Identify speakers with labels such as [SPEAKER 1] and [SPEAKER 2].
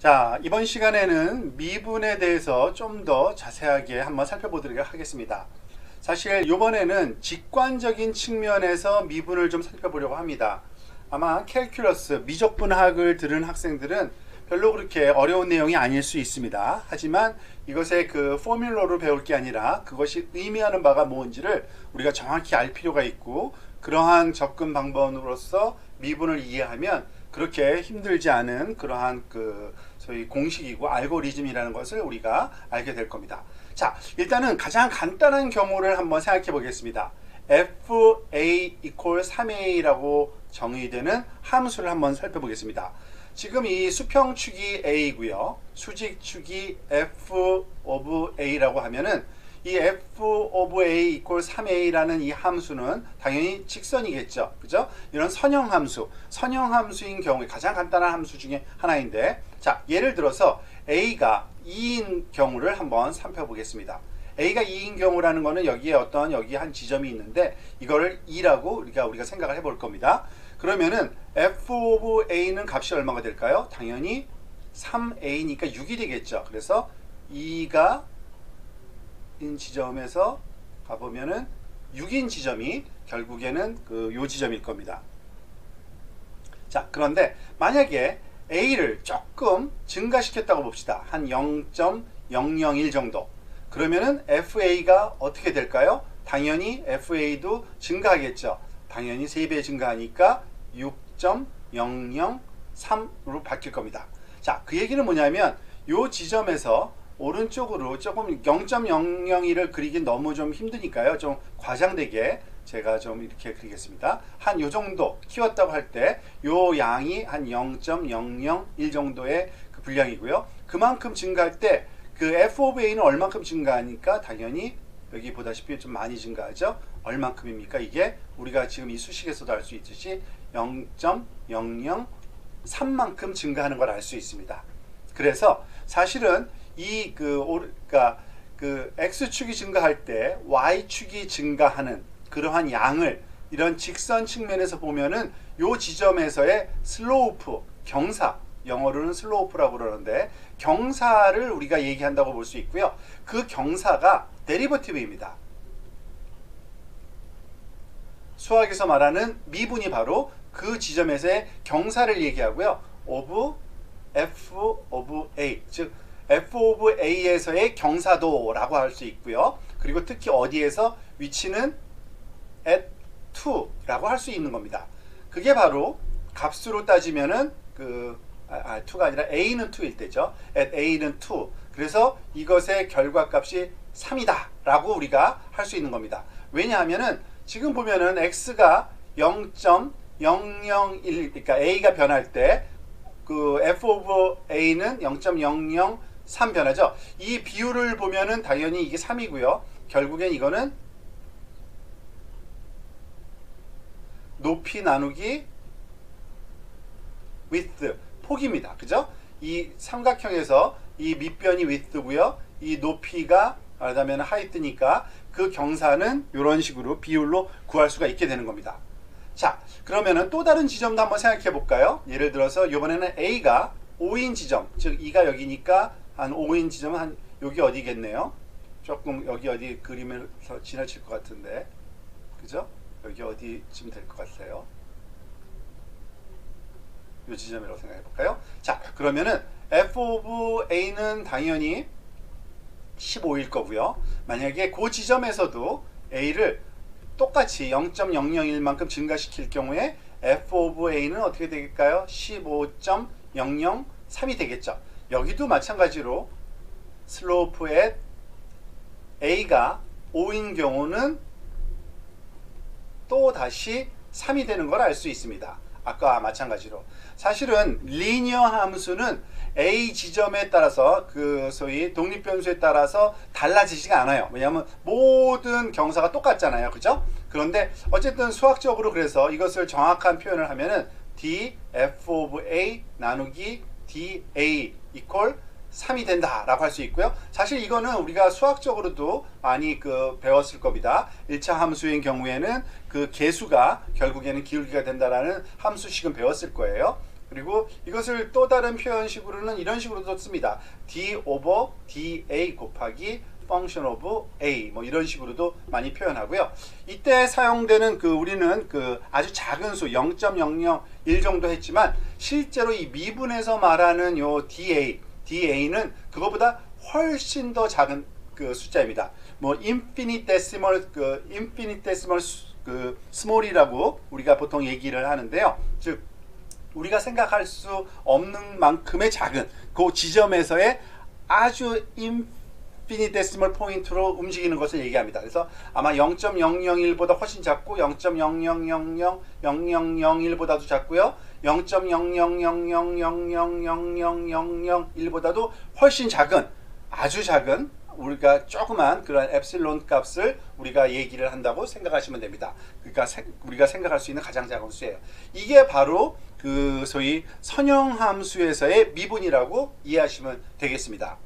[SPEAKER 1] 자, 이번 시간에는 미분에 대해서 좀 더 자세하게 한번 살펴보도록 하겠습니다. 사실 이번에는 직관적인 측면에서 미분을 좀 살펴보려고 합니다. 아마 캘큘러스, 미적분학을 들은 학생들은 별로 그렇게 어려운 내용이 아닐 수 있습니다. 하지만 이것의 그 포뮬러로 배울 게 아니라 그것이 의미하는 바가 뭔지를 우리가 정확히 알 필요가 있고, 그러한 접근 방법으로서 미분을 이해하면 그렇게 힘들지 않은 그러한 소위 공식이고 알고리즘이라는 것을 우리가 알게 될 겁니다. 자, 일단은 가장 간단한 경우를 한번 생각해 보겠습니다. fa equal 3a라고 정의되는 함수를 한번 살펴보겠습니다. 지금 이 수평축이 a이고요, 수직축이 f of a라고 하면은 이 f of a equal 3a라는 이 함수는 당연히 직선이겠죠. 그죠? 이런 선형함수인 경우에 가장 간단한 함수 중에 하나인데, 자, 예를 들어서 a가 2인 경우를 한번 살펴보겠습니다. a가 2인 경우라는 거는 여기 한 지점이 있는데 이거를 2라고 우리가 생각을 해볼 겁니다. 그러면은 f of a는 값이 얼마가 될까요? 당연히 3a니까 6이 되겠죠. 그래서 2가 인 지점에서 가보면은 6인 지점이 결국에는 요 지점일 겁니다. 자, 그런데 만약에 a를 조금 증가시켰다고 봅시다. 한 0.001 정도. 그러면은 FA가 어떻게 될까요? 당연히 FA도 증가하겠죠. 당연히 3배 증가하니까 6.003으로 바뀔 겁니다. 자, 그 얘기는 뭐냐면 요 지점에서 오른쪽으로 조금 0.001을 그리긴 너무 좀 힘드니까요. 좀 과장되게 제가 좀 이렇게 그리겠습니다. 한 요 정도 키웠다고 할 때 요 양이 한 0.001 정도의 그 분량이고요. 그만큼 증가할 때 그 f of a는 얼만큼 증가하니까 당연히 여기 보다시피 좀 많이 증가하죠. 얼만큼입니까? 이게 우리가 지금 이 수식에서도 알 수 있듯이 0.003만큼 증가하는 걸 알 수 있습니다. 그래서 사실은 그러니까 x축이 증가할 때 y축이 증가하는 그러한 양을 이런 직선 측면에서 보면은 요 지점에서의 슬로우프, 경사, 영어로는 슬로우프라고 그러는데 경사를 우리가 얘기한다고 볼 수 있고요. 그 경사가 데리버티브입니다. 수학에서 말하는 미분이 바로 그 지점에서의 경사를 얘기하고요. of f of a, 즉 f of a에서의 경사도라고 할 수 있고요. 그리고 특히 어디에서 위치는 at 2라고 할 수 있는 겁니다. 그게 바로 값수로 따지면은 2가 아니라 a는 2일 때죠. at a는 2. 그래서 이것의 결과값이 3이다 라고 우리가 할 수 있는 겁니다. 왜냐하면은 지금 보면은 x가 0.001, 그러니까 a가 변할 때 그 f of a는 0.003 변하죠. 이 비율을 보면은 당연히 이게 3이고요. 결국엔 이거는 높이 나누기 width, 폭입니다. 그죠? 이 삼각형에서 이 밑변이 width고요. 이 높이가 말하자면 height니까 그 경사는 이런 식으로 비율로 구할 수가 있게 되는 겁니다. 자, 그러면은 또 다른 지점도 한번 생각해 볼까요? 예를 들어서 이번에는 A가 5인 지점, 즉 2가 여기니까 한 5인 지점은 한 여기 어디겠네요? 조금 여기 어디 그림에서 지나칠 것 같은데, 그죠? 여기 어디쯤 될 것 같아요? 이 지점이라고 생각해 볼까요? 자, 그러면은 f of a는 당연히 15일 거고요. 만약에 그 지점에서도 a를 똑같이 0.001만큼 증가시킬 경우에 f of a는 어떻게 되겠까요? 15.003이 되겠죠. 여기도 마찬가지로 슬로프 at a가 5인 경우는 또 다시 3이 되는 걸 알 수 있습니다. 아까 마찬가지로. 사실은 리니어 함수는 A 지점에 따라서 그 소위 독립변수에 따라서 달라지지가 않아요. 왜냐하면 모든 경사가 똑같잖아요. 그죠? 그런데 어쨌든 수학적으로 그래서 이것을 정확한 표현을 하면은 df of a 나누기 da equal 3이 된다라고 할 수 있고요. 사실 이거는 우리가 수학적으로도 많이 배웠을 겁니다. 1차 함수인 경우에는 그 계수가 결국에는 기울기가 된다라는 함수식은 배웠을 거예요. 그리고 이것을 또 다른 표현식으로는 이런 식으로도 씁니다. d over da 곱하기 function of a 뭐 이런 식으로도 많이 표현하고요. 이때 사용되는 우리는 아주 작은 수 0.001 정도 했지만 실제로 이 미분에서 말하는 요 da는 그거보다 훨씬 더 작은 숫자입니다. 뭐 infinitesimal small이라고 우리가 보통 얘기를 하는데요. 즉 우리가 생각할 수 없는 만큼의 작은 그 지점에서의 아주 infinitesimal 포인트로 움직이는 것을 얘기합니다. 그래서 아마 0.001보다 훨씬 작고 0.0000001보다도 작고요. 0.00000000001보다도 훨씬 작은 아주 작은 우리가 조그만 그런 엡실론 값을 우리가 얘기를 한다고 생각하시면 됩니다. 그러니까 우리가 생각할 수 있는 가장 작은 수예요. 이게 바로 소위 선형함수에서의 미분이라고 이해하시면 되겠습니다.